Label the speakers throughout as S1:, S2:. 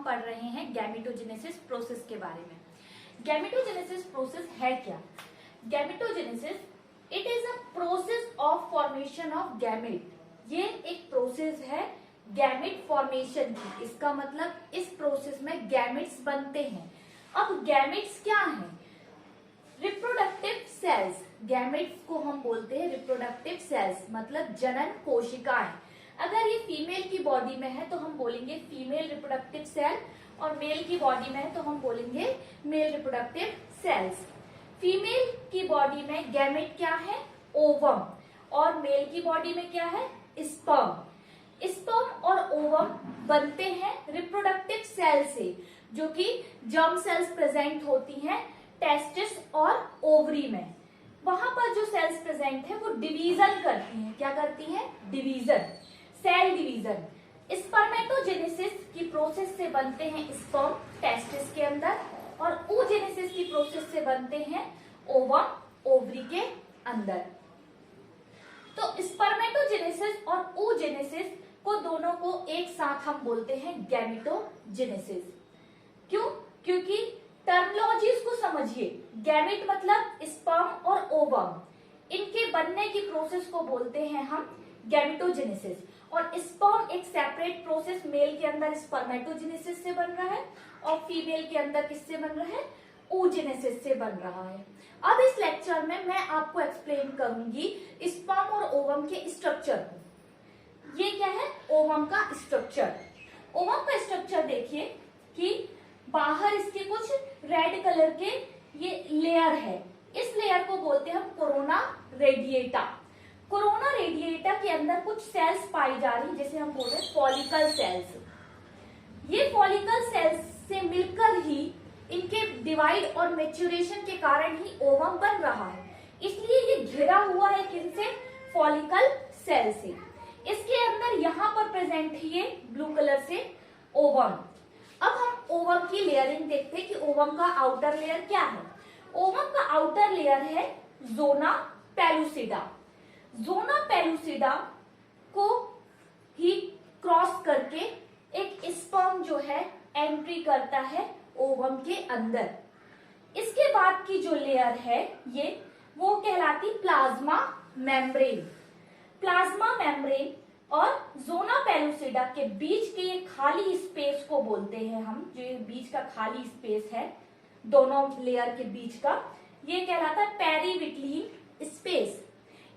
S1: हम पढ़ रहे हैं गैमेटोजेनेसिस प्रोसेस के बारे में। गैमेटोजेनेसिस प्रोसेस है क्या? Gametogenesis it is a process of formation of gamete. ये एक प्रोसेस है गैमेट फॉर्मेशन की। इसका मतलब इस प्रोसेस में गैमेट्स बनते हैं। अब गैमेट्स क्या हैं? Reproductive cells. गैमेट्स को हम बोलते हैं रिप्रोडक्टिव सेल्स, मतलब जनन कोशिकाएं। अगर ये फीमेल की बॉडी में है तो हम बोलेंगे फीमेल रिप्रोडक्टिव सेल, और मेल की बॉडी में है तो हम बोलेंगे मेल रिप्रोडक्टिव सेल्स। फीमेल की बॉडी में गैमेट क्या है? ओवम, और मेल की बॉडी में क्या है? स्पर्म। स्पर्म और ओवम बनते हैं रिप्रोडक्टिव सेल से, जो कि जर्म सेल्स प्रेजेंट होती हैं टेस्टिस और ओवरी में। वहां पर जो सेल्स प्रेजेंट है वो डिवीजन करती हैं। क्या करती हैं? Division, cell division. स्पर्मेटोजेनेसिस की प्रोसेस से बनते हैं स्पर्म टेस्टिस के अंदर, और oogenesis की प्रोसेस से बनते हैं ओवम ओवरी के अंदर। तो स्पर्मेटोजेनेसिस और oogenesis को दोनों को एक साथ हम बोलते हैं गैमेटोजेनेसिस। क्यों? क्योंकि टर्मिनोलॉजीज को समझिए। गैमेट मतलब स्पर्म और ओवम, इनके बनने की प्रोसेस को बोलते हैं हम गैमेटोजेनेसिस। और स्पर्म एक सेपरेट प्रोसेस, मेल के अंदर स्पर्मेटोजेनेसिस से बन रहा है और फीमेल के अंदर किससे बन रहा है? oogenesis से बन रहा है। अब इस लेक्चर में मैं आपको एक्सप्लेन करूंगी स्पर्म और ओवम के स्ट्रक्चर को। ये क्या है? ओवम का स्ट्रक्चर। ओवम का स्ट्रक्चर देखिए कि बाहर इसके कुछ रेड कलर के ये लेयर है। इस लेयर को बोलते हैं हम कोरोना रेडिएटा। कोरोना रेडिएटा के अंदर कुछ सेल्स पाई जा रही, जैसे हम बोल रहे हैं फॉलिकल सेल्स। ये फॉलिकल सेल्स से मिलकर ही इनके डिवाइड और मैच्योरेशन के कारण ही ओवम बन रहा है। इसलिए ये घिरा हुआ है किनसे? फॉलिकल सेल से। इसके अंदर यहाँ पर प्रेजेंट है ये ब्लू कलर से ओवम। अब हम ओवम की लेयरिंग देखते हैं कि ओवम का आउटर लेयर क्या है। ओवम का आउटर लेयर है जोना पेलुसिडा। जोना पेलुसिडा को ही क्रॉस करके एक स्पर्म जो है एंट्री करता है ओवम के अंदर। इसके बाद की जो लेयर है ये वो कहलाती प्लाज्मा मेम्ब्रेन। प्लाज्मा मेम्ब्रेन और जोना पेलुसिडा के बीच के ये खाली स्पेस को बोलते हैं हम, जो ये बीच का खाली स्पेस है दोनों लेयर के बीच का, ये कहलाता है पेरीविटलीन स्पेस।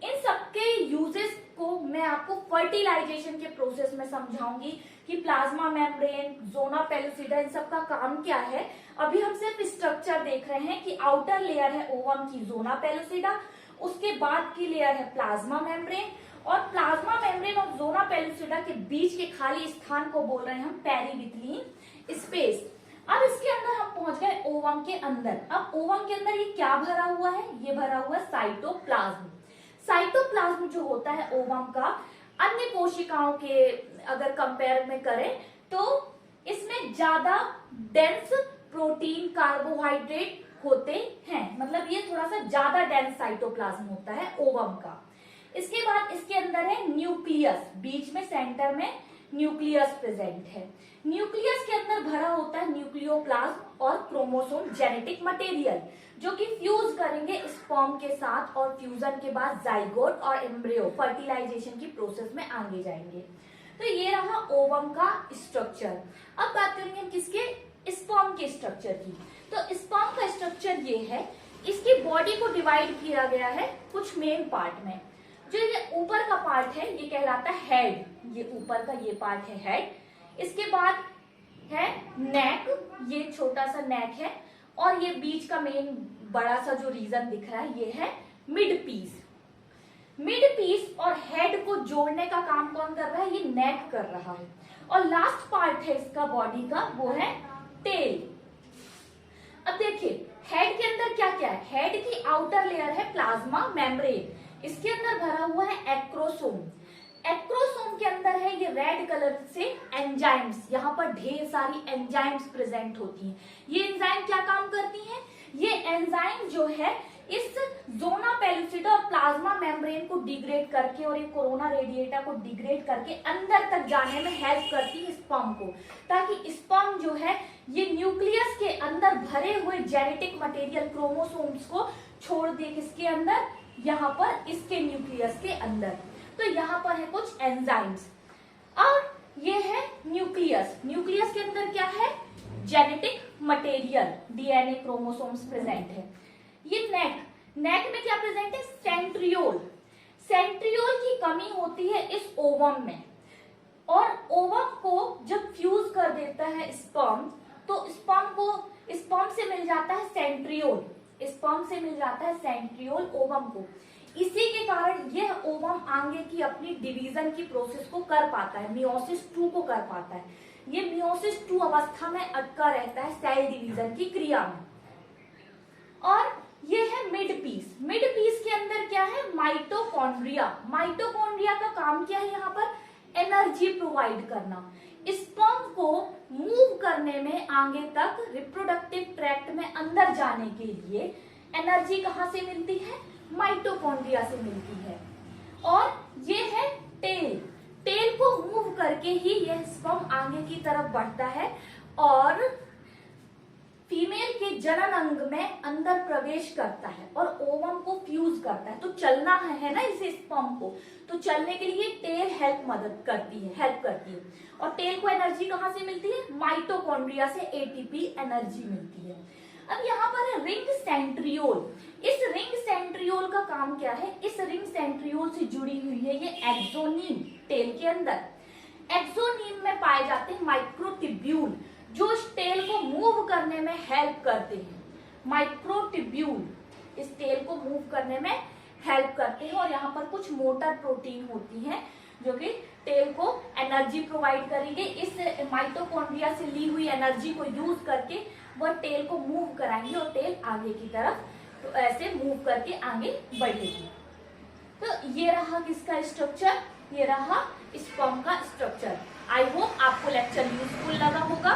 S1: इन सबके यूजेस को मैं आपको फर्टिलाइजेशन के प्रोसेस में समझाऊंगी कि प्लाज्मा मेम्ब्रेन, जोना पेलुसिडा, इन सब का काम क्या है। अभी हम सिर्फ स्ट्रक्चर देख रहे हैं कि आउटर लेयर है ओवम की जोना पेलुसिडा, उसके बाद की लेयर है प्लाज्मा मेम्ब्रेन, और प्लाज्मा मेम्ब्रेन और जोना पेलुसिडा के बीच के खाली स्थान को बोल रहे हैं हम पेरीविटलीन स्पेस। अब इसके अंदर हम पहुंच गए ओवम के अंदर। अब ओवम के अंदर ये क्या भरा हुआ है? ये भरा हुआ है साइटोप्लाज्म। साइटोप्लाज्म जो होता है ओवम का, अन्य कोशिकाओं के अगर कंपेयर में करें तो इसमें ज्यादा डेंस प्रोटीन कार्बोहाइड्रेट होते हैं, मतलब ये थोड़ा सा ज्यादा डेंस साइटोप्लाज्म होता है ओवम का। इसके बाद इसके अंदर है न्यूक्लियस, बीच में सेंटर में न्यूक्लियस प्रेजेंट है। न्यूक्लियस के अंदर भरा होता है न्यूक्लियोप्लाज्म और क्रोमोसोम जेनेटिक मटेरियल, जो कि फ्यूज करेंगे स्पर्म के साथ, और फ्यूजन के बाद जाइगोट और एम्ब्रियो फर्टिलाइजेशन की प्रोसेस में आगे जाएंगे। तो ये रहा ओवम का स्ट्रक्चर। अब बात करेंगे हम किसके? स्पर्म के स्ट्रक्चर की। तो स्पर्म का स्ट्रक्चर ये है, इसकी बॉडी को डिवाइड किया गया है कुछ मेन पार्ट में। जो ये ऊपर का पार्ट है ये कहलाता है हेड, ये ऊपर का ये पार्ट है हेड। इसके बाद है नेक, ये छोटा सा नेक है, और ये बीच का मेन बड़ा सा जो रीजन दिख रहा है ये है मिड पीस। मिड पीस और हेड को जोड़ने का काम कौन कर रहा है? ये नेक कर रहा है। और लास्ट पार्ट है इसका बॉडी का, वो है टेल। अब देखिए हेड के अंदर क्या क्या है। हेड की आउटर लेयर है प्लाज्मा मेम्ब्रेन, इसके अंदर भरा हुआ है एक्रोसोम। एक्रोसोम के अंदर है ये रेड कलर से एंजाइम्स, यहाँ पर ढेर सारी एंजाइम्स प्रेजेंट होती हैं। ये एंजाइम क्या काम करती हैं? ये एंजाइम जो है इस जोना पेलुसिडा और प्लाज्मा मेम्ब्रेन को डिग्रेड करके और एक कोरोना रेडिएटा को डिग्रेड करके अंदर तक जाने में हेल्प करती है स्पर्म को, ताकि स्पर्म जो है ये न्यूक्लियस के अंदर भरे हुए जेनेटिक मटेरियल क्रोमोसोम्स को छोड़ दे किसके अंदर, यहाँ पर इसके न्यूक्लियस के अंदर। तो यहाँ पर है कुछ एंजाइम्स और ये है न्यूक्लियस। न्यूक्लियस के अंदर क्या है, genetic material DNA chromosomes present है। ये नेक में क्या प्रेजेंट है, सेंट्रियोल। सेंट्रियोल की कमी होती है इस ओवम में, और ओवम को जब फ्यूज कर देता है स्पर्म, तो स्पर्म से मिल जाता है सेंट्रियोल, स्पर्म से मिल जाता है सेंट्रियोल ओवम को। इसी के कारण यह ओवम आगे की अपनी डिवीजन की प्रोसेस को कर पाता है, मियोसिस 2 को कर पाता है। ये मियोसिस 2 अवस्था में अटका रहता है सेल डिवीजन की क्रिया में। और ये है मिड पीस। मिड पीस के अंदर क्या है, माइटोकॉन्ड्रिया। माइटोकॉन्ड्रिया का काम क्या है, यहाँ पर एनर्जी प्रोवाइड करना, स्पर्म को मूव करने में आगे तक रिप्रोडक्टिव ट्रैक्ट में अंदर जाने के लिए एनर्जी कहाँ से मिलती है, माइटोकॉन्ड्रिया से मिलती है। और ये है टेल। टेल को मूव करके ही यह स्पर्म आगे की तरफ बढ़ता है और फीमेल के जनन अंग में अंदर प्रवेश करता है और ओवम को फ्यूज करता है। तो चलना है ना इसे स्पर्म को, तो चलने के लिए टेल हेल्प करती है। और टेल को एनर्जी कहाँ से मिलती है, माइटोकॉन्ड्रिया से एटीपी एनर्जी मिलती है। अब यहाँ पर है रिंग सेंट्रियोल। इस रिंग सेंट्रियोल का काम क्या है, इस रिंग सेंट्रियोल से जुड़ी हुई है ये एक्सोनीम। टेल के अंदर एक्सोनीम में पाए जाते हैं माइक्रोट्यूब्यूल, जो इस टेल को मूव करने में हेल्प करते हैं। माइक्रोट्यूब्यूल इस टेल को मूव करने में हेल्प करते हैं। और यहाँ पर कुछ मोटर प्रोटीन होती हैं जो कि टेल को एनर्जी प्रोवाइड करेंगे। इस माइटोकॉन्ड्रिया से ली हुई एनर्जी को यूज करके वह टेल को मूव कराएंगे और टेल आगे की तरफ तो ऐसे मूव करके आगे बढ़ेगी। तो ये रहा किसका स्ट्रक्चर, ये रहा स्पर्म का स्ट्रक्चर। आई होप आपको लेक्चर यूजफुल लगा होगा,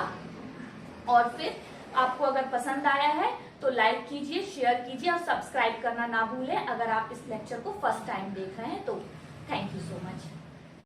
S1: और फिर आपको अगर पसंद आया है तो लाइक कीजिए, शेयर कीजिए और सब्सक्राइब करना ना भूलें अगर आप इस लेक्चर को फर्स्ट टाइम देख रहे हैं तो। Thank you so much.